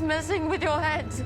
messing with your heads.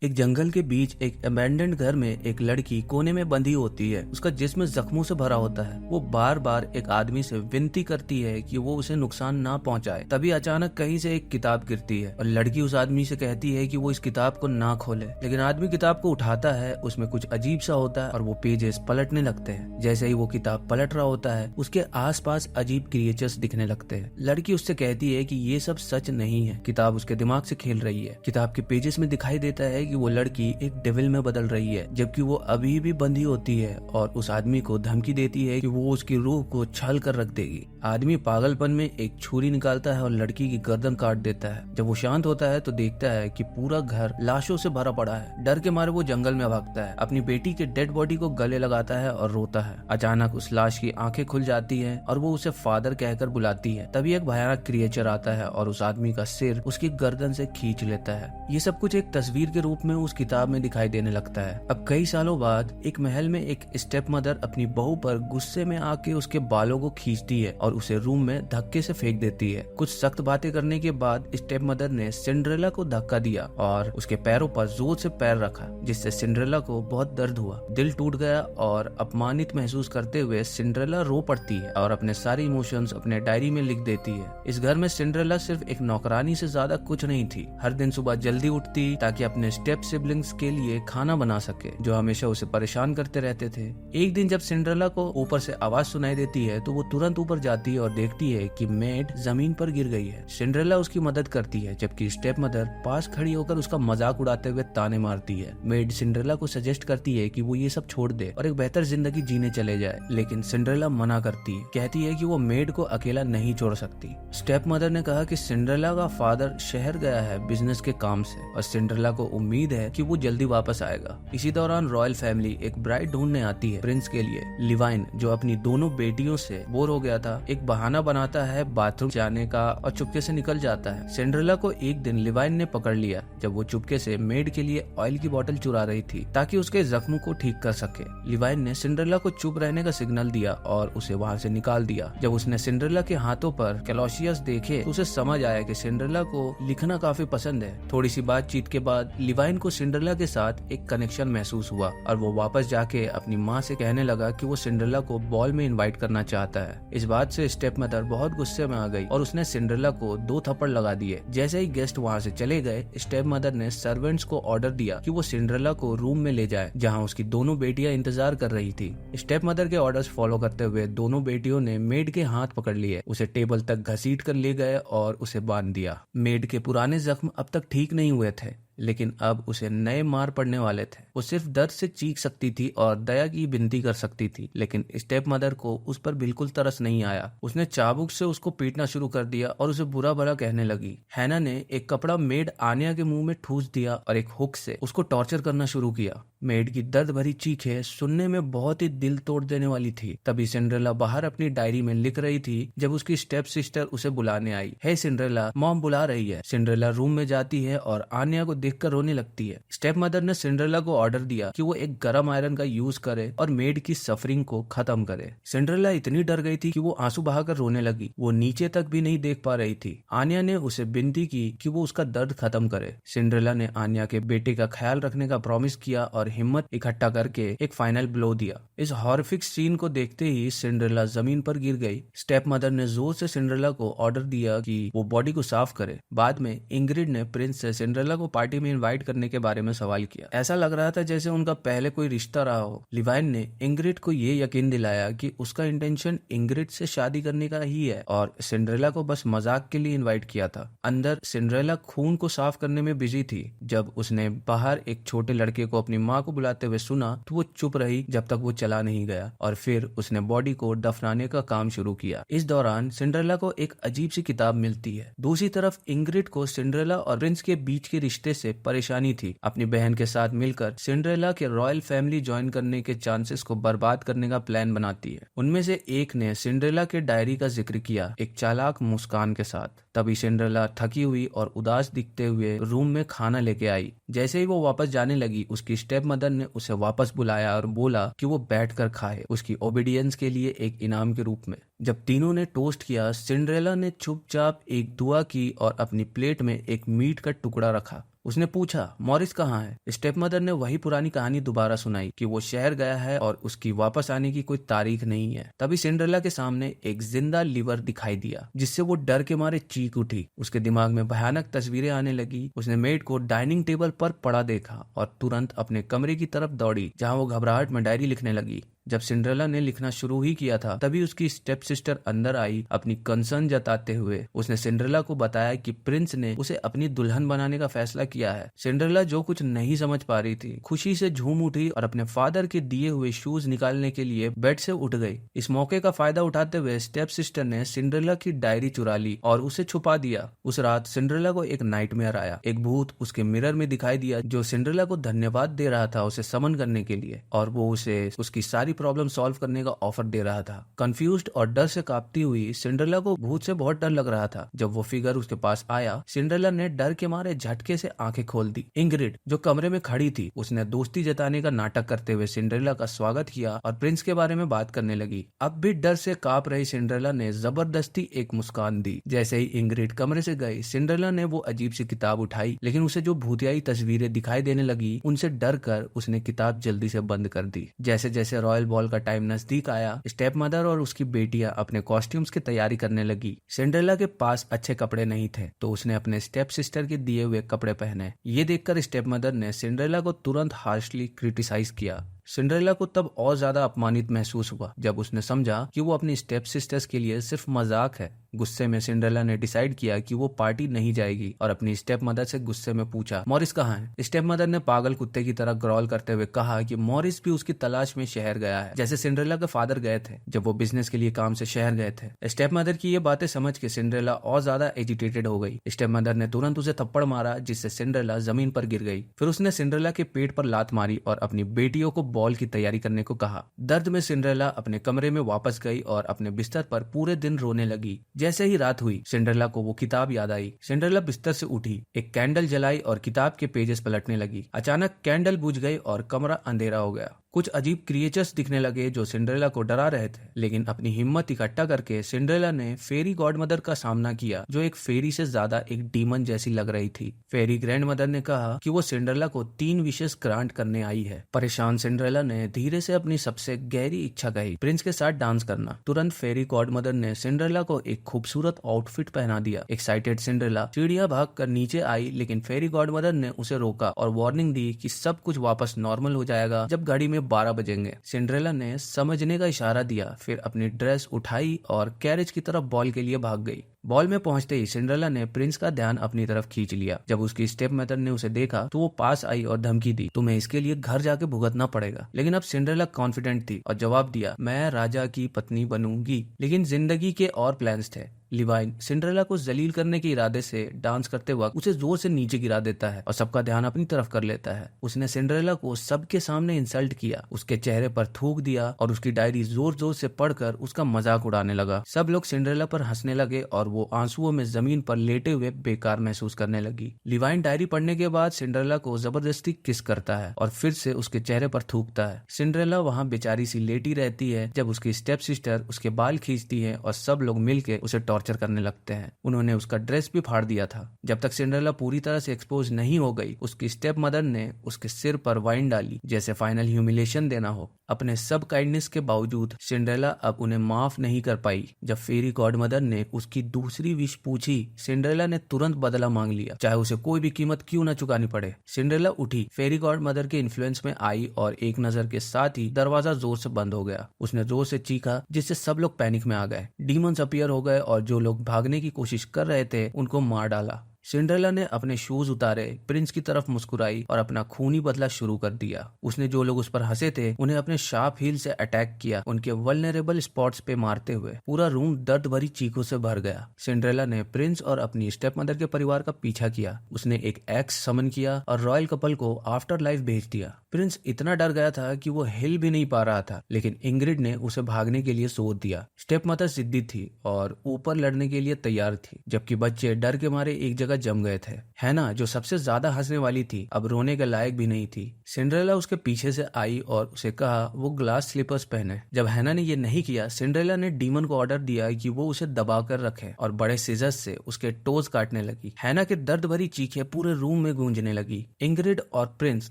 एक जंगल के बीच एक अबैंडन्ड घर में एक लड़की कोने में बंधी होती है। उसका जिस्म जख्मों से भरा होता है। वो बार बार एक आदमी से विनती करती है कि वो उसे नुकसान ना पहुंचाए। तभी अचानक कहीं से एक किताब गिरती है और लड़की उस आदमी से कहती है कि वो इस किताब को ना खोले। लेकिन आदमी किताब को उठाता है, उसमें कुछ अजीब सा होता है और वो पेजेस पलटने लगते हैं। जैसे ही वो किताब पलट रहा होता है, उसके आसपास अजीब क्रिएचर्स दिखने लगते हैं। लड़की उससे कहती है कि ये सब सच नहीं है, किताब उसके दिमाग से खेल रही है। किताब के पेजेस में दिखाई देता है कि वो लड़की एक डेविल में बदल रही है, जबकि वो अभी भी बंधी होती है और उस आदमी को धमकी देती है कि वो उसकी रूह को छल कर रख देगी। आदमी पागलपन में एक छुरी निकालता है और लड़की की गर्दन काट देता है। जब वो शांत होता है तो देखता है कि पूरा घर लाशों से भरा पड़ा है। डर के मारे वो जंगल में भागता है, अपनी बेटी के डेड बॉडी को गले लगाता है और रोता है। अचानक उस लाश की आंखें खुल जाती है और वो उसे फादर कहकर बुलाती है। तभी एक भयानक क्रिएचर आता है और उस आदमी का सिर उसकी गर्दन से खींच लेता है। ये सब कुछ एक तस्वीर के रूप में उस किताब में दिखाई देने लगता है। अब कई सालों बाद एक महल में एक स्टेप मदर अपनी बहू पर गुस्से में आके उसके बालों को खींचती है और उसे रूम में धक्के से फेंक देती है। कुछ सख्त बातें करने के बाद स्टेप मदर ने सिंड्रेला को धक्का दिया और उसके पैरों पर जोर से पैर रखा, जिससे सिंड्रेला को बहुत दर्द हुआ। दिल टूट गया और अपमानित महसूस करते हुए सिंड्रेला रो पड़ती है और अपने सारे इमोशंस अपने डायरी में लिख देती है। इस घर में सिंड्रेला सिर्फ एक नौकरानी से ज्यादा कुछ नहीं थी। हर दिन सुबह जल्दी उठती ताकि अपने स्टेप सिबलिंग्स के लिए खाना बना सके, जो हमेशा उसे परेशान करते रहते थे। एक दिन जब सिंड्रेला को ऊपर से आवाज सुनाई देती है तो वो तुरंत ऊपर जाती है और देखती है कि मेड जमीन पर गिर गई है। सिंड्रेला उसकी मदद करती है, जबकि स्टेप मदर पास खड़ी होकर उसका मजाक उड़ाते हुए ताने मारती है। मेड सिंड्रेला को सजेस्ट करती है कि वो ये सब छोड़ दे और एक बेहतर जिंदगी जीने चले जाए, लेकिन सिंड्रेला मना करती है, कहती है कि वो मेड को अकेला नहीं छोड़ सकती। स्टेप मदर ने कहा कि सिंड्रेला का फादर शहर गया है बिजनेस के काम से और सिंड्रेला को उम्मीद है कि वो जल्दी वापस आएगा। इसी दौरान रॉयल फैमिली एक ब्राइड ढूंढने आती है प्रिंस के लिए। लिवाइन, जो अपनी दोनों बेटियों से बोर हो गया था, एक बहाना बनाता है बाथरूम जाने का और चुपके से निकल जाता है। सिंड्रेला को एक दिन लिवाइन ने पकड़ लिया जब वो चुपके से मेड के लिए ऑयल की बोतल चुरा रही थी ताकि उसके जख्मों को ठीक कर सके। लिवाइन ने सिंड्रेला को चुप रहने का सिग्नल दिया और उसे वहाँ से निकाल दिया। जब उसने सिंड्रेला के हाथों पर कैलोशियस देखे तो उसे समझ आया कि सिंड्रेला को लिखना काफी पसंद है। थोड़ी सी बातचीत के बाद लिवाइन को सिंड्रेला के साथ एक कनेक्शन महसूस हुआ और वो वापस जाके अपनी माँ से कहने लगा कि वो सिंड्रेला को बॉल में इनवाइट करना चाहता है। इस बात से स्टेप मदर बहुत गुस्से में आ गई और उसने सिंड्रेला को 2 थप्पड़ लगा दिए। जैसे ही गेस्ट वहाँ से चले गए, स्टेप मदर ने सर्वेंट्स को ऑर्डर दिया कि वो सिंड्रेला को रूम में ले जाए जहाँ उसकी दोनों बेटियां इंतजार कर रही थी। स्टेप मदर के ऑर्डर्स फॉलो करते हुए दोनों बेटियों ने मेड के हाथ पकड़ लिए, उसे टेबल तक घसीट कर ले गए और उसे बांध दिया। मेड के पुराने जख्म अब तक ठीक नहीं हुए थे, लेकिन अब उसे नए मार पड़ने वाले थे। वो सिर्फ दर्द से चीख सकती थी और दया की विनती कर सकती थी, लेकिन स्टेप मदर को उस पर बिल्कुल तरस नहीं आया। उसने चाबुक से उसको पीटना शुरू कर दिया और उसे बुरा भला कहने लगी। हैना ने एक कपड़ा मेड आन्या के मुंह में ठूस दिया और एक हुक से उसको टॉर्चर करना शुरू किया। मेड की दर्द भरी चीखें सुनने में बहुत ही दिल तोड़ देने वाली थी। तभी सिंड्रेला बाहर अपनी डायरी में लिख रही थी जब उसकी स्टेप सिस्टर उसे बुलाने आई। हे सिंड्रेला, मॉम बुला रही है। सिंड्रेला रूम में जाती है और आन्या को देखकर रोने लगती है। स्टेप मदर ने सिंड्रेला को ऑर्डर दिया कि वो एक गरम आयरन का यूज करे और मेड की सफरिंग को खत्म करे। सिंड्रेला इतनी डर गई थी कि वो आंसू बहाकर रोने लगी। वो नीचे तक भी नहीं देख पा रही थी। आन्या ने उसे विनती की कि वो उसका दर्द खत्म करे। सिंड्रेला ने आन्या के बेटे का ख्याल रखने का प्रॉमिस किया और हिम्मत इकट्ठा करके एक फाइनल ब्लो दिया। इस हॉरिफिक सीन को देखते ही सिंड्रेला जमीन पर गिर गई। स्टेप मदर ने जोर से सिंड्रेला को ऑर्डर दिया कि वो बॉडी को साफ करे। बाद में इंग्रिड ने प्रिंस से सिंड्रेला को पार्टी में इनवाइट करने के बारे में सवाल किया। ऐसा लग रहा था जैसे उनका पहले कोई रिश्ता रहा हो। लिवाइन ने इंग्रिड को ये यकीन दिलाया कि उसका इंटेंशन इंग्रिड से शादी करने का ही है और सिंड्रेला को बस मजाक के लिए इनवाइट किया था। अंदर सिंड्रेला खून को साफ करने में बिजी थी। जब उसने बाहर एक छोटे लड़के को अपनी माँ को बुलाते हुए सुना तो वो चुप रही जब तक वो चला नहीं गया और फिर उसने बॉडी को दफनाने का काम शुरू किया। इस दौरान सिंड्रेला को एक अजीब सी किताब मिलती है। दूसरी तरफ इंग्रिड को सिंड्रेला और प्रिंस के बीच के रिश्ते से से परेशानी थी। अपनी बहन के साथ मिलकर सिंड्रेला के रॉयल फैमिली ज्वाइन करने के चांसेस को बर्बाद करने का प्लान बनाती है। उनमें से एक ने सिंड्रेला के डायरी का जिक्र किया, एक चालाक मुस्कान के साथ। तभी सिंड्रेला थकी हुई और उदास दिखते हुए रूम में खाना लेके आई। जैसे ही वो वापस जाने लगी, उसकी स्टेप मदर ने उसे वापस बुलाया और बोला कि वो बैठकर खाए, उसकी ओबीडियंस के लिए एक इनाम के रूप में। जब तीनों ने टोस्ट किया, सिंड्रेला ने चुपचाप एक दुआ की और अपनी प्लेट में एक मीट का टुकड़ा रखा। उसने पूछा, मॉरिस कहाँ है? स्टेप मदर ने वही पुरानी कहानी दोबारा सुनाई कि वो शहर गया है और उसकी वापस आने की कोई तारीख नहीं है। तभी सिंड्रेला के सामने एक जिंदा लीवर दिखाई दिया, जिससे वो डर के मारे चीख उठी। उसके दिमाग में भयानक तस्वीरें आने लगी। उसने मेड को डाइनिंग टेबल पर पड़ा देखा और तुरंत अपने कमरे की तरफ दौड़ी, जहाँ वो घबराहट में डायरी लिखने लगी। जब सिंड्रेला ने लिखना शुरू ही किया था, तभी उसकी स्टेप सिस्टर अंदर आई, अपनी कंसर्न जताते हुए। उसने सिंड्रेला को बताया कि प्रिंस ने उसे अपनी दुल्हन बनाने का फैसला किया है। सिंड्रेला, जो कुछ नहीं समझ पा रही थी, खुशी से झूम उठी और अपने फादर के दिए हुए शूज निकालने के लिए बेड से उठ गई। इस मौके का फायदा उठाते हुए स्टेप सिस्टर ने सिंड्रेला की डायरी चुरा ली और उसे छुपा दिया। उस रात सिंड्रेला को एक नाइटमेयर आया। एक भूत उसके मिरर में दिखाई दिया, जो सिंड्रेला को धन्यवाद दे रहा था उसे समन करने के लिए, और वो उसे उसकी सारी प्रॉब्लम सॉल्व करने का ऑफर दे रहा था। कंफ्यूज्ड और डर से कांपती हुई सिंड्रेला को भूत से बहुत डर लग रहा था। जब वो फिगर उसके पास आया, सिंड्रेला ने डर के मारे झटके से आंखें खोल दी। इंग्रिड, जो कमरे में खड़ी थी, उसने दोस्ती जताने का नाटक करते हुए सिंड्रेला का स्वागत किया और प्रिंस के बारे में बात करने लगी। अब भी डर से कांप रही सिंड्रेला ने जबरदस्ती एक मुस्कान दी। जैसे ही इंग्रिड कमरे से गई, सिंड्रेला ने वो अजीब सी किताब उठाई, लेकिन उसे जो भूतियाई तस्वीरें दिखाई देने लगी, उनसे डर कर उसने किताब जल्दी से बंद कर दी। जैसे जैसे रॉयल बॉल का टाइम नजदीक आया, स्टेप मदर और उसकी बेटियां अपने कॉस्ट्यूम्स की तैयारी करने लगी। सिंड्रेला के पास अच्छे कपड़े नहीं थे, तो उसने अपने स्टेप सिस्टर के दिए हुए कपड़े पहने। ये देखकर स्टेप मदर ने सिंड्रेला को तुरंत हार्शली क्रिटिसाइज किया। सिंड्रेला को तब और ज्यादा अपमानित महसूस हुआ जब उसने समझा कि वो अपनी स्टेप सिस्टर्स के लिए सिर्फ मजाक है। गुस्से में सिंड्रेला ने डिसाइड किया कि वो पार्टी नहीं जाएगी और अपनी स्टेप मदर से गुस्से में पूछा, मॉरिस कहाँ है? स्टेप मदर ने पागल कुत्ते की तरह ग्रॉल करते हुए कहा कि मॉरिस भी उसकी तलाश में शहर गया है, जैसे सिंड्रेला के फादर गए थे जब वो बिजनेस के लिए काम से शहर गए थे। स्टेप मदर की ये बातें समझ के सिंड्रेला और ज्यादा एजिटेटेड हो गई। स्टेप मदर ने तुरंत उसे थप्पड़ मारा, जिससे सिंड्रेला जमीन पर गिर गई। फिर उसने सिंड्रेला के पेट पर लात मारी और अपनी बेटियों को बॉल की तैयारी करने को कहा। दर्द में सिंड्रेला अपने कमरे में वापस गई और अपने बिस्तर पर पूरे दिन रोने लगी। जैसे ही रात हुई, सिंड्रेला को वो किताब याद आई। सिंड्रेला बिस्तर से उठी, एक कैंडल जलाई और किताब के पेजेस पलटने लगी। अचानक कैंडल बुझ गई और कमरा अंधेरा हो गया। कुछ अजीब क्रिएचर्स दिखने लगे जो सिंड्रेला को डरा रहे थे, लेकिन अपनी हिम्मत इकट्ठा करके सिंड्रेला ने फेरी गॉडमदर का सामना किया, जो एक फेरी से ज्यादा एक डीमन जैसी लग रही थी। फेरी ग्रैंडमदर ने कहा कि वो सिंड्रेला को 3 विशेष ग्रांट करने आई है। परेशान सिंड्रेला ने धीरे से अपनी सबसे गहरी इच्छा कही, प्रिंस के साथ डांस करना। तुरंत फेरी गॉडमदर ने सिंड्रेला को एक खूबसूरत आउटफिट पहना दिया। एक्साइटेड सिंड्रेला सीढ़ियां भाग कर नीचे आई, लेकिन फेरी गॉडमदर ने उसे रोका और वार्निंग दी कि सब कुछ वापस नॉर्मल हो जाएगा जब घड़ी में 12 बजेंगे। सिंड्रेला ने समझने का इशारा दिया, फिर अपनी ड्रेस उठाई और कैरेज की तरफ बॉल के लिए भाग गई। बॉल में पहुंचते ही सिंड्रेला ने प्रिंस का ध्यान अपनी तरफ खींच लिया। जब उसकी स्टेप मदर ने उसे देखा तो वो पास आई और धमकी दी, तुम्हें इसके लिए घर जाके भुगतना पड़ेगा। लेकिन अब सिंड्रेला कॉन्फिडेंट थी और जवाब दिया, मैं राजा की पत्नी बनूंगी। लेकिन जिंदगी के और प्लान्स थे। लिवाइन सिंड्रेला को जलील करने के इरादे से डांस करते वक्त उसे जोर से नीचे गिरा देता है और सबका ध्यान अपनी तरफ कर लेता है। उसने सिंड्रेला को सबके सामने इंसल्ट किया, उसके चेहरे पर थूक दिया और उसकी डायरी जोर जोर से पढ़कर उसका मजाक उड़ाने लगा। सब लोग सिंड्रेला पर हंसने लगे और वो आंसुओं में जमीन पर लेटे हुए बेकार महसूस करने लगी। लिवाइन डायरी पढ़ने के बाद सिंड्रेला को जबरदस्ती किस करता है और फिर से उसके चेहरे पर थूकता है। सिंड्रेला वहाँ बेचारी सी लेटी रहती है जब उसकी स्टेप सिस्टर उसके बाल खींचती है और सब लोग मिलकर उसे टॉर्चर करने लगते हैं। उन्होंने उसका ड्रेस भी फाड़ दिया था। जब तक सिंड्रेला पूरी तरह से एक्सपोज नहीं हो गई, उसकी स्टेप मदर ने उसके सिर पर वाइन डाली, जैसे फाइनल ह्यूमिलेशन देना हो। अपने सब काइंडनेस के बावजूद सिंड्रेला अब उन्हें माफ नहीं कर पाई। जब फेरी गॉडमदर ने उसकी दूसरी विश पूछी, सिंड्रेला ने तुरंत बदला मांग लिया, चाहे उसे कोई भी कीमत क्यों न चुकानी पड़े। सिंड्रेला उठी, फेरी गॉडमदर के इन्फ्लुएंस में आई और एक नजर के साथ ही दरवाजा जोर से बंद हो गया। उसने जोर से चीखा, जिससे सब लोग पैनिक में आ गए। डीमंस अपीयर हो गए और जो लोग भागने की कोशिश कर रहे थे उनको मार डाला। सिंड्रेला ने अपने शूज उतारे, प्रिंस की तरफ मुस्कुराई और अपना खूनी बदला शुरू कर दिया। उसने जो लोग उस पर हंसे थे उन्हें अपने शार्प हील से अटैक किया, उनके वल्नरेबल स्पॉट्स पे मारते हुए। पूरा रूम दर्द भरी चीखों से भर गया। सिंड्रेला ने प्रिंस और अपनी स्टेप मदर के परिवार का पीछा किया। उसने एक एक्स समन किया और रॉयल कपल को आफ्टर लाइफ भेज दिया। प्रिंस इतना डर गया था कि वो हिल भी नहीं पा रहा था, लेकिन इंग्रिड ने उसे भागने के लिए सोच दिया। स्टेप मदर जिद्दी थी और ऊपर लड़ने के लिए तैयार थी, जबकि बच्चे डर के मारे एक जगह जम गए थे। हैना, जो सबसे ज्यादा हंसने वाली थी, अब रोने के लायक भी नहीं थी। सिंड्रेला उसके पीछे से आई और उसे कहा वो ग्लास स्लीपर्स पहने। जब हैना ने ये नहीं किया, सिंड्रेला ने डीमन को ऑर्डर दिया कि वो उसे दबा कर रखे और बड़े सीजर्स से उसके टोज काटने लगी। हैना के दर्द भरी चीखें पूरे रूम में गूंजने लगी। इंग्रिड और प्रिंस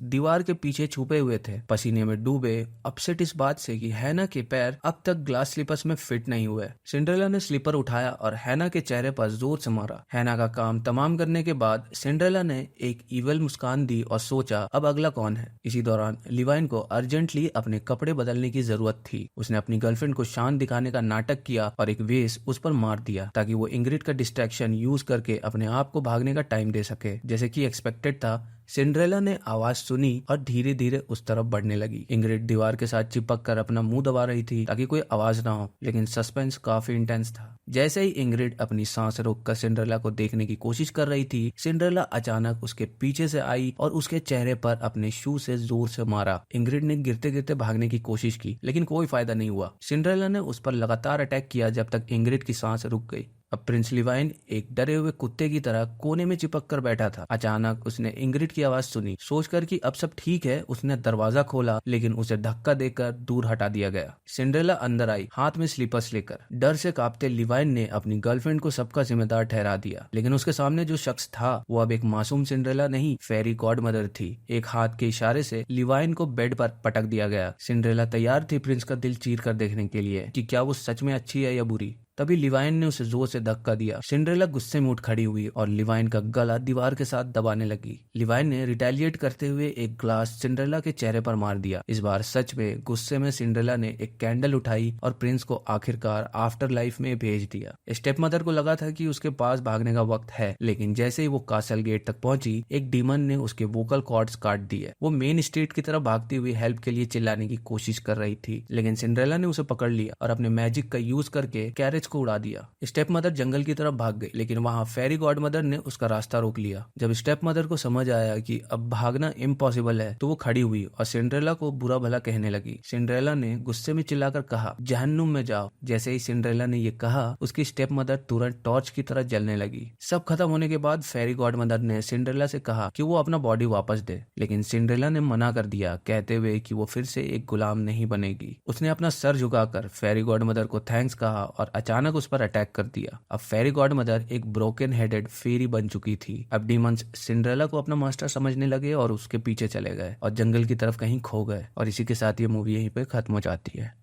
दीवार के पीछे छुपे हुए थे, पसीने में डूबे, अपसेट इस बात से कि हैना के पैर अब तक ग्लास स्लीपर्स में फिट नहीं हुए। सिंड्रेला ने स्लीपर उठाया और हैना के चेहरे पर जोर से मारा। हैना का काम तमाम करने के बाद सिंड्रेला ने एक इवल मुस्कान दी और सोचा अब अगला कौन है। इसी दौरान लिवाइन को अर्जेंटली अपने कपड़े बदलने की जरूरत थी। उसने अपनी गर्लफ्रेंड को शान दिखाने का नाटक किया और एक वेस उस पर मार दिया ताकि वो इंग्रिड का डिस्ट्रैक्शन यूज करके अपने आप को भागने का टाइम दे सके। जैसे कि एक्सपेक्टेड था, सिंड्रेला ने आवाज सुनी और धीरे धीरे उस तरफ बढ़ने लगी। इंग्रिड दीवार के साथ चिपक कर अपना मुंह दबा रही थी ताकि कोई आवाज ना हो, लेकिन सस्पेंस काफी इंटेंस था। जैसे ही इंग्रिड अपनी सांस रोककर सिंड्रेला को देखने की कोशिश कर रही थी, सिंड्रेला अचानक उसके पीछे से आई और उसके चेहरे पर अपने शू से जोर से मारा। इंग्रिड ने गिरते गिरते भागने की कोशिश की, लेकिन कोई फायदा नहीं हुआ। सिंड्रेला ने उस पर लगातार अटैक किया जब तक इंग्रिड की सांस रुक गई। अब प्रिंस लिवाइन एक डरे हुए कुत्ते की तरह कोने में चिपक कर बैठा था। अचानक उसने इंग्रिड की आवाज सुनी। सोचकर कि अब सब ठीक है, उसने दरवाजा खोला, लेकिन उसे धक्का देकर दूर हटा दिया गया। सिंड्रेला अंदर आई, हाथ में स्लीपर्स लेकर। डर से कांपते लिवाइन ने अपनी गर्लफ्रेंड को सबका जिम्मेदार ठहरा दिया, लेकिन उसके सामने जो शख्स था वो अब एक मासूम सिंड्रेला नहीं, फेरी गॉड मदर थी। एक हाथ के इशारे से लिवाइन को बेड पर पटक दिया गया। सिंड्रेला तैयार थी प्रिंस का दिल चीर कर देखने के लिए कि क्या वो सच में अच्छी है या बुरी। तभी लिवाइन ने उसे जोर से धक्का दिया। सिंड्रेला गुस्से में उठ खड़ी हुई और लिवाइन का गला दीवार के साथ दबाने लगी। लिवाइन ने रिटेलिएट करते हुए एक ग्लास सिंड्रेला के चेहरे पर मार दिया। इस बार सच में गुस्से में सिंड्रेला ने एक कैंडल उठाई और प्रिंस को आखिरकार आफ्टर लाइफ में भेज दिया। स्टेप मदर को लगा था कि उसके पास भागने का वक्त है, लेकिन जैसे ही वो कासल गेट तक पहुंची, एक डीमन ने उसके वोकल कॉर्ड्स काट दिए। वो मेन स्ट्रीट की तरफ भागती हुई हेल्प के लिए चिल्लाने की कोशिश कर रही थी, लेकिन सिंड्रेला ने उसे पकड़ लिया और अपने मैजिक का यूज करके कैरेज को उड़ा दिया। स्टेप मदर जंगल की तरफ भाग गई, लेकिन वहां फेरी गॉड मदर ने उसका रास्ता रोक लिया। जब स्टेप मदर को समझ आया कि अब भागना इम्पॉसिबल है, तो वो खड़ी हुई और सिंड्रेला को बुरा भला कहने लगी। सिंड्रेला ने गुस्से में चिल्लाकर कहा, जहन्नुम में जाओ। जैसे ही सिंड्रेला ने ये कहा, उसकी स्टेप मदर तुरंत टॉर्च की तरह जलने लगी। सब खत्म होने के बाद फेरी गॉड मदर ने सिंड्रेला से कहा कि वो अपना बॉडी वापस दे, लेकिन सिंड्रेला ने मना कर दिया, कहते हुए कि वो फिर से एक गुलाम नहीं बनेगी। उसने अपना सर झुकाकर फेरी गॉड मदर को थैंक्स कहा और अचानक उस पर अटैक कर दिया। अब फेरी गॉड मदर एक ब्रोकन हेडेड फेरी बन चुकी थी। अब डीमंस सिंड्रेला को अपना मास्टर समझने लगे और उसके पीछे चले गए और जंगल की तरफ कहीं खो गए। और इसी के साथ ये मूवी यहीं पे खत्म हो जाती है।